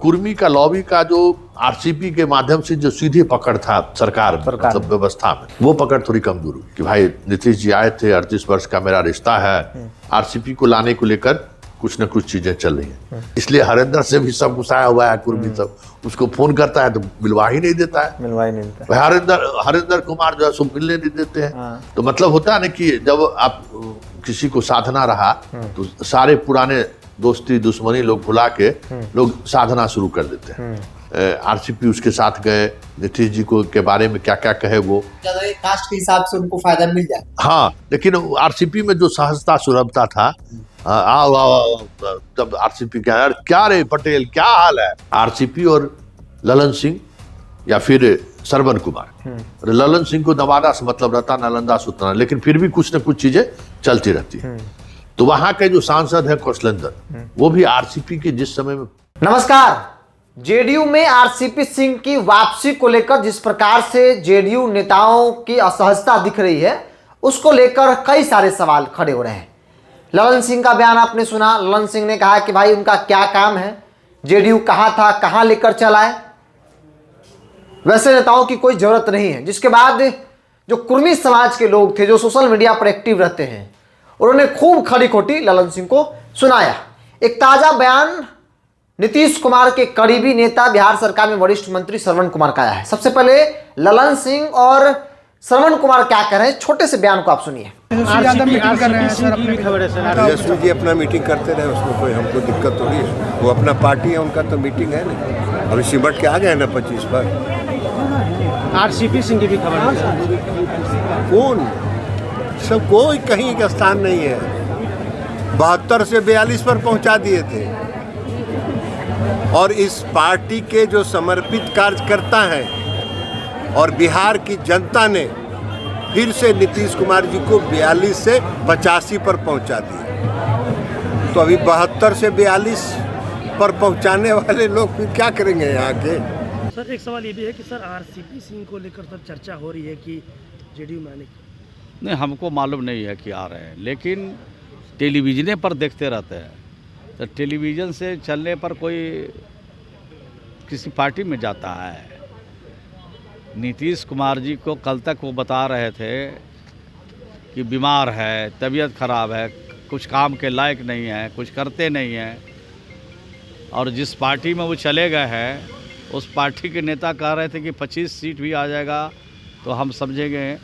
कुर्मी का लॉबी का जो आरसीपी के माध्यम से जो सीधे पकड़ था सरकार मतलब व्यवस्था में, वो पकड़ थोड़ी कमजोर हुई कि भाई नीतीश जी आए थे, 38 वर्ष का मेरा रिश्ता है, आरसीपी को लाने को लेकर कुछ न कुछ चीजें चल रही हैं। इसलिए हरिंदर से भी सब गुस्साया हुआ है कुर्मी सब, उसको फोन करता है तो मिलवा ही नहीं देता है। भाई हरिंदर कुमार जो है सो मिलने नहीं देते हैं। तो मतलब होता है ना कि जब आप किसी को साधना रहा तो सारे पुराने दोस्ती दुश्मनी लोग भुला के लोग साधना शुरू कर देते हैं। आरसीपी उसके साथ गए, नीतीश जी को के बारे में क्या क्या कहे वो कास्ट के हिसाब से उनको फायदा मिल जाए। हाँ, लेकिन आरसीपी में जो सहजता सुलभता था, आओ तब आरसीपी क्या रे पटेल क्या हाल है। आरसीपी और ललन सिंह या फिर श्रवण कुमार, ललन सिंह को नवादा से मतलब रहता, नालंदा से उतना, लेकिन फिर भी कुछ न कुछ चीजें चलती रहती है। तो वहां के जो सांसद है कौशलेंद्र, वो भी आरसीपी के जिस समय में। नमस्कार। जेडीयू में आरसीपी सिंह की वापसी को लेकर जिस प्रकार से जेडीयू नेताओं की असहजता दिख रही है, उसको लेकर कई सारे सवाल खड़े हो रहे हैं। ललन सिंह का बयान आपने सुना। ललन सिंह ने कहा कि भाई उनका क्या काम है, जेडीयू कहां था, कहां लेकर चला है, वैसे नेताओं की कोई जरूरत नहीं है। जिसके बाद जो कुर्मी समाज के लोग थे, जो सोशल मीडिया पर एक्टिव रहते हैं, उन्होंने खूब खरी खोटी ललन सिंह को सुनाया। एक ताजा बयान नीतीश कुमार के करीबी नेता, बिहार सरकार में वरिष्ठ मंत्री श्रवण कुमार का आया है। सबसे पहले ललन सिंह और श्रवण कुमार क्या कह रहे हैं, छोटे से बयान को आप सुनिए। यशवी जी अपना मीटिंग करते रहे, उसमें कोई हमको दिक्कत थोड़ी है। वो अपना पार्टी है, उनका तो मीटिंग है नहीं। अभी सिमट के आ गए ना 25 पर। आरसीपी सिंह की भी खबर है। कौन सब कोई कहीं का स्थान नहीं है। 72 से 42 पर पहुंचा दिए थे। और इस पार्टी के जो समर्पित कार्यकर्ता हैं और बिहार की जनता ने फिर से नीतीश कुमार जी को 42 से 85 पर पहुंचा दिया। तो अभी 72 से 42 पर पहुंचाने वाले लोग फिर क्या करेंगे यहाँ के। सर एक सवाल ये भी है कि सर आरसीपी सिंह को लेकर सब चर्चा हो रही है कि जेडीयू में आने की। नहीं, हमको मालूम नहीं है कि आ रहे हैं, लेकिन टेलीविजन पर देखते रहते हैं। तो टेलीविज़न से चलने पर कोई किसी पार्टी में जाता है। नीतीश कुमार जी को कल तक वो बता रहे थे कि बीमार है, तबीयत खराब है, कुछ काम के लायक नहीं है, कुछ करते नहीं हैं। और जिस पार्टी में वो चले गए हैं, उस पार्टी के नेता कह रहे थे कि 25 सीट भी आ जाएगा तो हम समझेंगे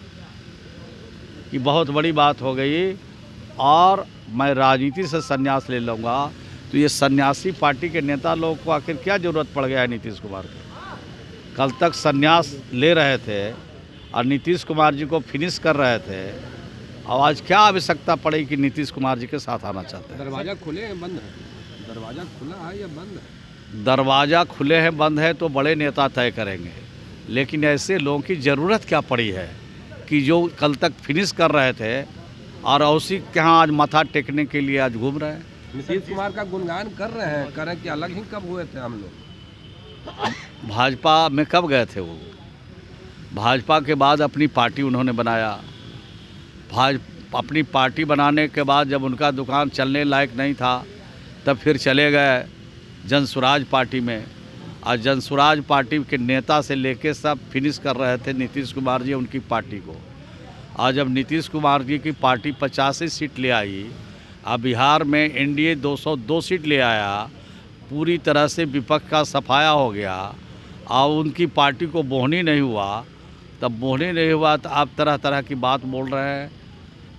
कि बहुत बड़ी बात हो गई और मैं राजनीति से संन्यास ले लूँगा। तो ये सन्यासी पार्टी के नेता लोग को आखिर क्या ज़रूरत पड़ गया है नीतीश कुमार को। कल तक संन्यास ले रहे थे और नीतीश कुमार जी को फिनिश कर रहे थे। अब आज क्या आवश्यकता पड़ी कि नीतीश कुमार जी के साथ आना चाहते हैं। दरवाज़ा खुले हैं बंद है? दरवाज़ा खुला है या बंद है? दरवाज़ा खुले हैं बंद है तो बड़े नेता तय करेंगे, लेकिन ऐसे लोगों की ज़रूरत क्या पड़ी है कि जो कल तक फिनिश कर रहे थे और उसी के यहाँ आज माथा टेकने के लिए आज घूम रहे हैं। नीतीश कुमार का गुणगान कर रहे हैं, करें कि अलग ही कब हुए थे हम लोग। भाजपा में कब गए थे वो? भाजपा के बाद अपनी पार्टी उन्होंने बनाया। अपनी पार्टी बनाने के बाद जब उनका दुकान चलने लायक नहीं था, तब फिर चले गए जनसुराज पार्टी में। और जनसुराज पार्टी के नेता से लेके सब फिनिश कर रहे थे नीतीश कुमार जी उनकी पार्टी को। आज जब नीतीश कुमार जी की पार्टी 85 सीट ले आई, अब बिहार में एनडीए 202 सीट ले आया, पूरी तरह से विपक्ष का सफाया हो गया और उनकी पार्टी को बोहनी नहीं हुआ। तब बोहनी नहीं हुआ तो आप तरह तरह की बात बोल रहे हैं।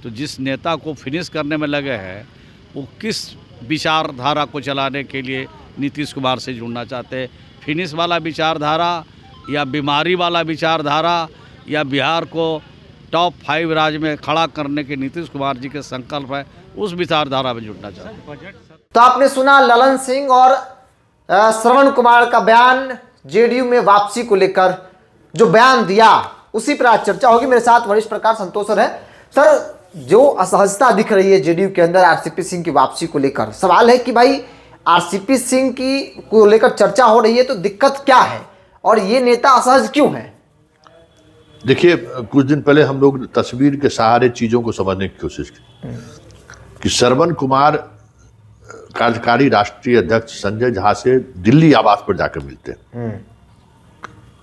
तो जिस नेता को फिनिश करने में लगे हैं, वो किस विचारधारा को चलाने के लिए नीतीश कुमार से जुड़ना चाहते हैं? फिनिश वाला विचारधारा या बीमारी वाला विचारधारा या बिहार को टॉप 5 राज्य में खड़ा करने के नीतीश कुमार जी के संकल्प है, उस विचारधारा में जुड़ना चाहते हैं। तो आपने सुना ललन सिंह और श्रवण कुमार का बयान। जेडीयू में वापसी को लेकर जो बयान दिया, उसी पर आज चर्चा होगी। मेरे साथ वरिष्ठ पत्रकार संतोष सर है। सर, जो असहजता दिख रही है जेडीयू के अंदर आरसीपी सिंह की वापसी को लेकर, सवाल है कि भाई आरसीपी सिंह की को लेकर चर्चा हो रही है तो दिक्कत क्या है और ये नेता असहज क्यों है? देखिए, कुछ दिन पहले हम लोग तस्वीर के सहारे चीजों को समझने की कोशिश की कि श्रवण कुमार कार्यकारी राष्ट्रीय अध्यक्ष संजय झा से दिल्ली आवास पर जाकर मिलते हैं।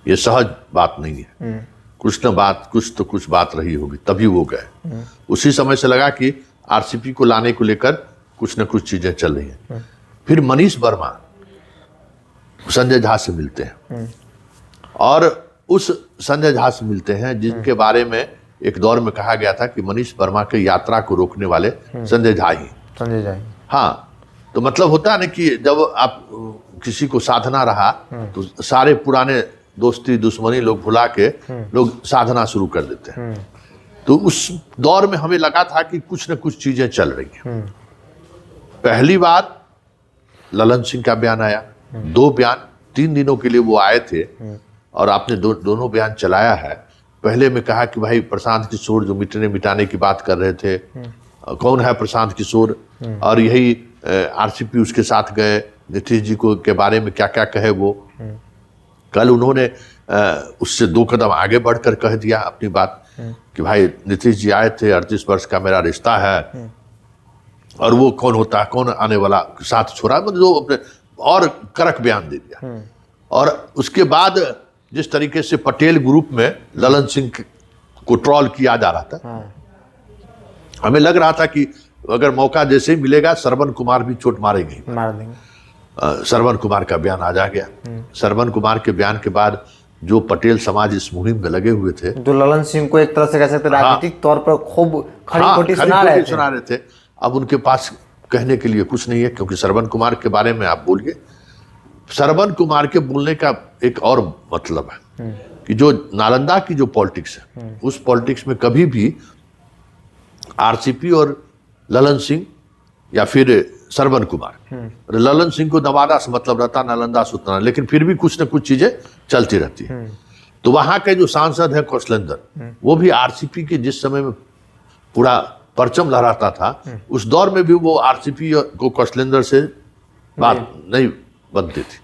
ये सहज बात नहीं है, कुछ तो कुछ बात रही होगी, तभी वो गए। उसी समय से लगा कि आरसीपी को लाने को लेकर कुछ न कुछ चीजें चल रही हैं। फिर मनीष वर्मा संजय झा से मिलते हैं और उस संजय झा से मिलते हैं जिनके बारे में एक दौर में कहा गया था कि मनीष वर्मा के यात्रा को रोकने वाले संजय झा ही। संजय झा। हाँ, तो मतलब होता है ना कि जब आप किसी को साधना रहा तो सारे पुराने दोस्ती दुश्मनी लोग भुला के लोग साधना शुरू कर देते हैं। तो उस दौर में हमें लगा था कि कुछ न कुछ चीजें चल रही हैं। पहली बार ललन सिंह का बयान आया, 2 बयान 3 दिनों के लिए वो आए थे और आपने दोनों बयान चलाया है। पहले में कहा कि भाई प्रशांत किशोर जो मिटाने की बात कर रहे थे, कौन है प्रशांत किशोर, और यही आरसीपी उसके साथ गए, नीतीश जी को के बारे में क्या क्या कहे वो। कल उन्होंने उससे 2 कदम आगे बढ़कर कह दिया अपनी बात कि भाई नीतीश जी आए थे, 38 वर्ष का मेरा रिश्ता है, और वो कौन होता है, कौन आने वाला साथ छोड़ा, मतलब जो अपने और कड़क बयान दे दिया। और उसके बाद जिस तरीके से पटेल ग्रुप में ललन सिंह को ट्रॉल किया जा रहा था, हमें लग रहा था कि अगर मौका जैसे ही मिलेगा श्रवण कुमार भी चोट मारेंगे, मार देंगे। श्रवण कुमार का बयान आ गया। श्रवण कुमार के बयान के बाद जो पटेल समाज इस मुहिम में लगे हुए थे, जो ललन सिंह को एक तरह से कह सकते हैं राजनीतिक तौर पर खूब खड़ी खोटी सुना रहे थे, अब उनके पास कहने के लिए कुछ नहीं है, क्योंकि श्रवण कुमार के बारे में आप बोलिए। श्रवण कुमार के बोलने का एक और मतलब है कि जो नालंदा की जो पॉलिटिक्स है, उस पॉलिटिक्स में कभी भी आरसीपी और ललन सिंह या फिर श्रवण कुमार, ललन सिंह को नवादा से मतलब रहता, नालंदा से उतना, लेकिन फिर भी कुछ न कुछ चीजें चलती रहती है। तो वहां के जो सांसद है कौशलेंद्र, वो भी आरसीपी के जिस समय में पूरा परचम लहराता था, उस दौर में भी वो आरसीपी को कौशलेंद्र से बात नहीं बनती थी,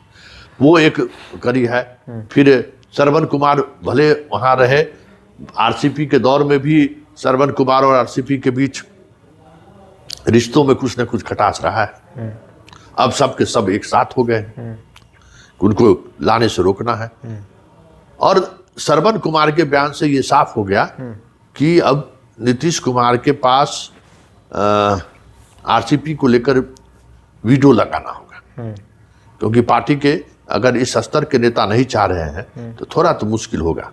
वो एक कड़ी है। फिर श्रवण कुमार भले वहां रहे, आरसीपी के दौर में भी श्रवण कुमार और आरसीपी के बीच रिश्तों में कुछ न कुछ खटास रहा है। अब सब के सब एक साथ हो गए, उनको लाने से रोकना है। और श्रवण कुमार के बयान से ये साफ हो गया कि अब नीतीश कुमार के पास आरसीपी को लेकर वीटो लगाना होगा, क्योंकि पार्टी के अगर इस स्तर के नेता नहीं चाह रहे हैं तो थोड़ा तो मुश्किल होगा।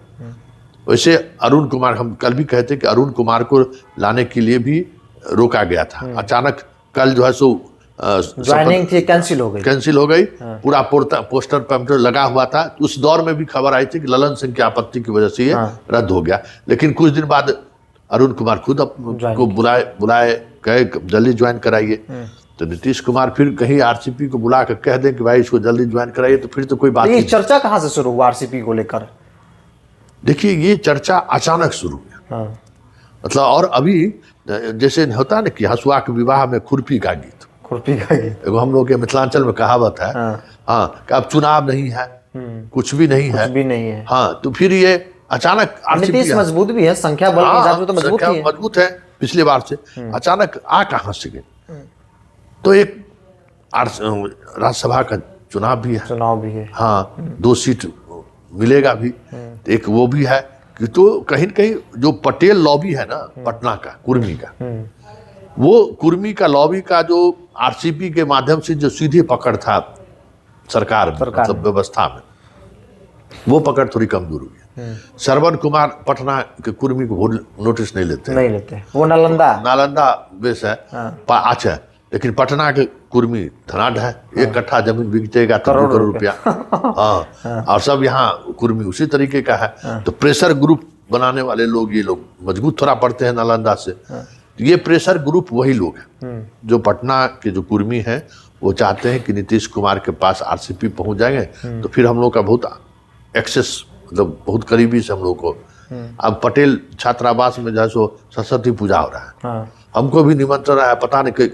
वैसे अरुण कुमार, हम कल भी कहते कि अरुण कुमार को लाने के लिए भी रोका गया था, अचानक कल जो है सो ज्वाइनिंग थी कैंसिल हो गई। पूरा पोस्टर पैम्पलेट लगा हुआ था। उस दौर में भी खबर आई थी कि ललन सिंह की आपत्ति की वजह से ये रद्द हो गया, लेकिन कुछ दिन बाद अरुण कुमार खुद को बुलाए कहे जल्दी ज्वाइन कराइए। तो नीतीश कुमार फिर कहीं आरसीपी को बुला कर कह दें कि भाई इसको जल्दी ज्वाइन कराइए, तो फिर तो कोई बात नहीं। चर्चा कहाँ से शुरू हुआ आरसीपी को लेकर? देखिए, ये चर्चा अचानक शुरू हुई, मतलब, और अभी जैसे होता है ना कि हसुआ के विवाह में खुरपी का गीत एगो हम लोग के मिथिलांचल में कहावत है, हाँ, कि अब चुनाव नहीं है, कुछ भी नहीं है, हाँ, तो फिर ये अचानक नीतीश मजबूत भी है, संख्या बल के हिसाब से तो मजबूत है पिछले बार से, अचानक आ कहाँ से गए? तो एक राज्यसभा का चुनाव भी है, हाँ, 2 सीट मिलेगा भी, एक वो भी है कि तो कहीं न कहीं जो पटेल लॉबी है ना पटना का, कुर्मी का, वो कुर्मी का लॉबी का जो आरसीपी के माध्यम से जो सीधे पकड़ था सरकार में, मतलब व्यवस्था में, वो पकड़ थोड़ी कमजोर हुई है। श्रवण कुमार पटना के कुर्मी को नोटिस नहीं लेते, वो नालंदा बेस है, अच्छा, लेकिन पटना के कुर्मी धनाढ़ है, 1 कट्ठा जमीन बिक जाएगा तो 2 करोड़ रुपया, हाँ, और सब यहाँ कुर्मी उसी तरीके का है। तो प्रेशर ग्रुप बनाने वाले लोग, ये लोग मजबूत थोड़ा पड़ते हैं नालंदा से। तो ये प्रेशर ग्रुप वही लोग हैं जो पटना के जो कुर्मी हैं, वो चाहते हैं कि नीतीश कुमार के पास आरसीपी पहुंच जाएंगे तो फिर हम लोग का बहुत एक्सेस, मतलब बहुत करीबी से हम लोग को। अब पटेल छात्रावास में जो है सो सरस्वती पूजा हो रहा है, हमको भी निमंत्रण आया, पता नहीं कि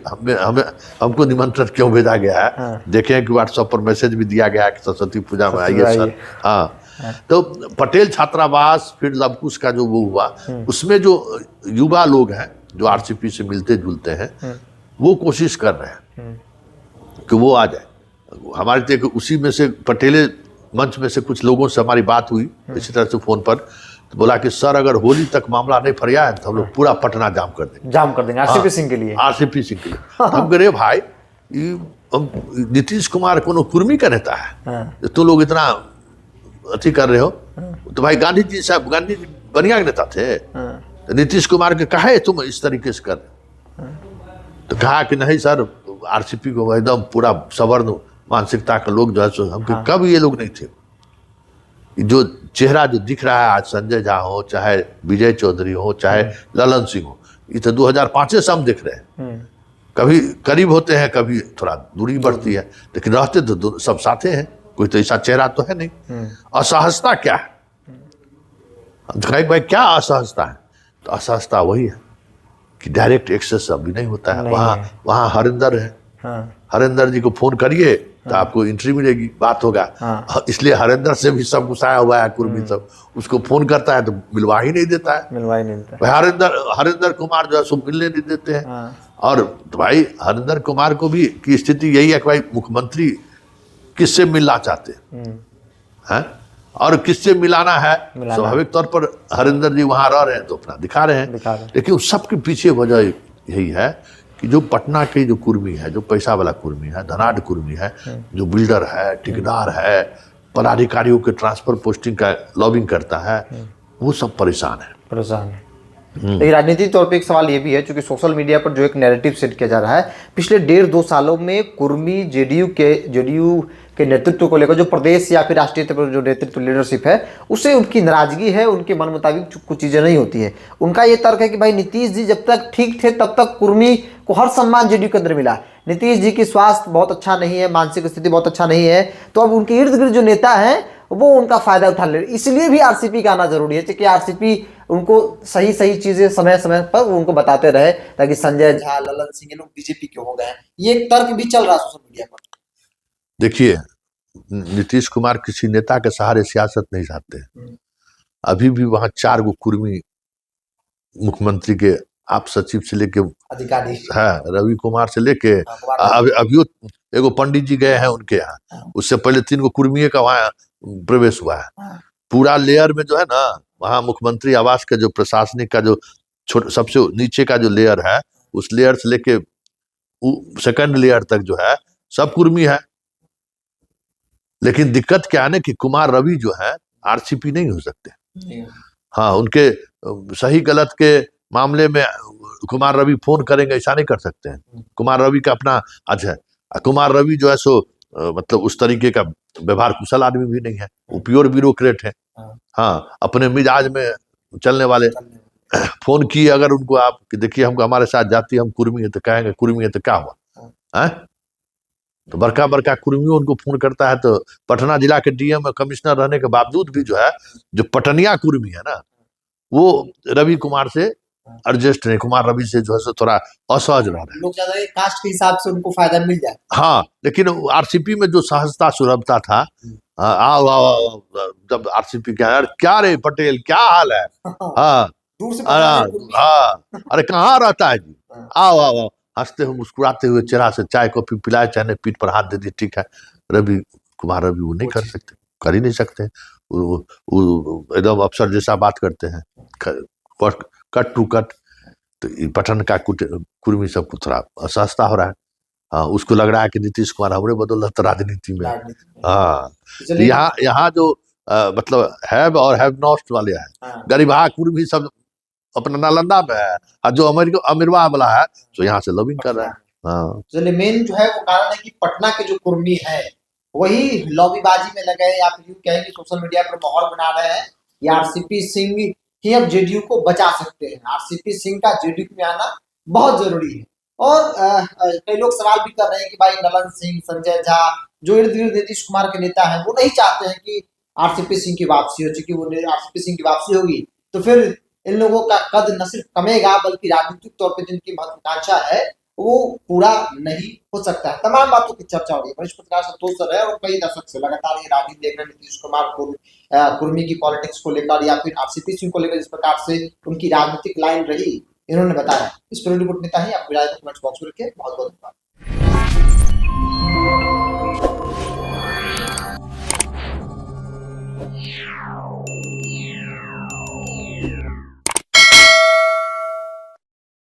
हमको निमंत्रण क्यों भेजा गया है, देखे कि व्हाट्सएप पर मैसेज भी दिया गया है कि सरस्वती पूजा में आइए सर, हाँ। तो पटेल छात्रावास, फिर लवकुश का जो वो हुआ, उसमें जो युवा लोग हैं जो आरसीपी से मिलते जुलते हैं, वो कोशिश कर रहे हैं कि वो आ जाए। हमारे तो उसी में से पटेले मंच में से कुछ लोगों से हमारी बात हुई इसी तरह से फोन पर, तो बोला कि सर अगर होली तक मामला नहीं फरिया है तो हम लोग पूरा पटना जाम कर देंगे आरसीपी सिंह के लिए। आरसीपी सिंह के लिए। हम कह रहे भाई नीतीश कुमार कोनो कुर्मी का नेता है, तो लोग इतना अथी कर रहे हो। तो भाई गांधी जी साहब, गांधी जी बढ़िया नेता थे, तो नीतीश कुमार के कहे तुम इस तरीके से कर, तो कहा कि नहीं सर आरसीपी को एकदम पूरा सवर्ण मानसिकता के लोग जो है हम कब ये लोग नहीं थे। जो चेहरा जो दिख रहा है आज संजय झा हो, चाहे विजय चौधरी हो, चाहे ललन सिंह हो, ये तो 2005 से हम देख रहे हैं। कभी करीब होते हैं, कभी थोड़ा दूरी बढ़ती है, लेकिन रहते तो सब साथे हैं। कोई तो ऐसा चेहरा तो है नहीं। असहजता क्या है? भाई क्या असहजता है? तो असहजता वही है कि डायरेक्ट एक्सेस अभी नहीं होता है। वहाँ हरिंदर है, हरिंदर जी को फोन करिए तो आपको एंट्री मिलेगी, बात होगा। इसलिए हरिंदर से भी सब गुस्साया हुआ है कुर्मी सब, उसको फोन करता है तो मिलवा ही नहीं देता है। हरिंदर कुमार जो है सो मिलने नहीं देते हैं। और तो भाई हरिंदर कुमार को भी की स्थिति यही है कि भाई मुख्यमंत्री किससे मिलना चाहते हैं और किससे मिलाना है। स्वाभाविक तौर पर हरिंदर जी वहां रह रहे हैं तो अपना दिखा रहे हैं, लेकिन उस सबके पीछे वजह यही है कि जो पटना के जो कुर्मी है, जो पैसा वाला कुर्मी है, धनाढ़ कुर्मी है, जो बिल्डर है, ठेकेदार है, पदाधिकारियों के ट्रांसफर पोस्टिंग का लॉबिंग करता है, वो सब परेशान है। लेकिन राजनीतिक तौर पे एक सवाल ये भी है, चूंकि सोशल मीडिया पर जो एक नैरेटिव सेट किया जा रहा है पिछले 1.5-2 सालों में कुर्मी जेडीयू के नेतृत्व को लेकर, जो प्रदेश या फिर राष्ट्रीय स्तर पर जो नेतृत्व लीडरशिप है उससे उनकी नाराजगी है, उनके मन मुताबिक कुछ चीज़ें नहीं होती है। उनका ये तर्क है कि भाई नीतीश जी जब तक ठीक थे तब तक कुर्मी को हर सम्मान जेडीयू के अंदर मिला। नीतीश जी की स्वास्थ्य बहुत अच्छा नहीं है, मानसिक स्थिति बहुत अच्छा नहीं है, तो अब उनके इर्द गिर्द जो नेता हैं वो उनका फायदा उठा ले। इसलिए भी आरसीपी का आना जरूरी है, क्योंकि आरसीपी उनको सही चीजें समय समय पर उनको बताते रहे, ताकि संजय झा, ललन सिंह ये लोग बीजेपी के हो गए हैं। ये एक तर्क भी चल रहा है सोशल मीडिया पर। देखिए नीतीश कुमार किसी नेता के सहारे सियासत नहीं चाहते। अभी भी वहां 4 गो कुर्मी मुख्यमंत्री के आप सचिव से लेके अधिकारी है, रवि कुमार से लेके अभी एगो पंडित जी गए हैं उनके यहाँ, उससे पहले 3 गो कुर्मी का वहाँ प्रवेश हुआ है। पूरा लेयर में जो है ना, वहाँ मुख्यमंत्री आवास का जो प्रशासनिक का जो सबसे नीचे का जो लेयर है, उस लेयर से लेके सेकंड लेयर तक जो है सब कुर्मी है। लेकिन दिक्कत क्या है ना कि कुमार रवि जो है आरसीपी नहीं हो सकते। हाँ, उनके सही गलत के मामले में कुमार रवि फोन करेंगे ऐसा नहीं कर सकते हैं। कुमार रवि का अपना अच्छा, कुमार रवि जो है सो मतलब उस तरीके का व्यवहार कुशल आदमी भी नहीं है, वो प्योर ब्यूरोक्रेट है। हाँ, अपने मिजाज में चलने वाले। फोन किए अगर उनको आप कि देखिए हमको हमारे साथ जाती हम कुर्मी है, तो कहेंगे कुर्मी है तो क्या हुआ है। तो बड़का कुर्मियों उनको फोन करता है। तो पटना जिला के डीएम और कमिश्नर रहने के बावजूद भी जो है जो पटनिया कुर्मी है ना, वो रवि कुमार से एडजस्ट नहीं, कुमार रवि से जो है थोड़ा असहज रह रहे हैं। लोग ज्यादा कास्ट के हिसाब से उनको फायदा मिल जाए। हाँ, लेकिन आरसीपी में जो सहजता सुलभता था, आओ जब आरसीपी क्या रे पटेल क्या हाल है, हाँ दूर से हाँ अरे कहाँ रहता है जी, आओ हंसते हुए मुस्कुराते हुए चेहरा से चाय कॉफी पिलाए, चाहे पीठ पर हाथ दे दिए, ठीक है। रवि कुमार रवि वो नहीं कर सकते, कर ही नहीं सकते। एकदम अफसर जैसा बात करते हैं, कट टू कट। तो पटन का कुर्मी सबको थोड़ा असहजता हो रहा है। हाँ, उसको लग रहा है कि नीतीश कुमार हमरे बदौलत राजनीति में। हाँ, यहाँ जो मतलब हैव और हैव नॉट वाले हैं, गरीबा कुर्मी सब अपना नालंदा में है, और जो अमीरवा वाला है तो यहाँ से लॉबिंग कर रहा है। हाँ, चलिए मेन जो है वो कारण है कि पटना के जो कुर्मी है वही लॉबीबाजी में लगे हैं, या फिर यूं कहें कि सोशल मीडिया पर माहौल बना रहे हैं कि आरसीपी सिंह ही अब जेडीयू को बचा सकते हैं। आरसीपी सिंह का जेडीयू में आना बहुत जरूरी है। और कई लोग सवाल भी कर रहे हैं कि भाई ललन सिंह, संजय झा जो इर्द गिर्द नीतीश कुमार के नेता हैं, वो नहीं चाहते हैं कि आरसीपी सिंह की वापसी हो। चूंकि वो आरसीपी सिंह की वापसी होगी तो फिर इन लोगों का कद न सिर्फ कमेगा बल्कि राजनीतिक तौर पर जिनकी महत्वाकांक्षा है वो पूरा नहीं हो सकता है। तमाम बातों की चर्चा हो रही है। वरिष्ठ पत्रकार संतोष सर है और कई दशक से लगातार ये राजनीति देख रहे हैं नीतीश कुमार कुर्मी की पॉलिटिक्स को लेकर या फिर आरसीपी सिंह को लेकर जिस प्रकार से उनकी राजनीतिक लाइन रही, इन्होंने बताया। इस पर रिपोर्ट में था ही आप कमेंट्स बॉक्स में रखिए। बहुत बहुत धन्यवाद। हैं।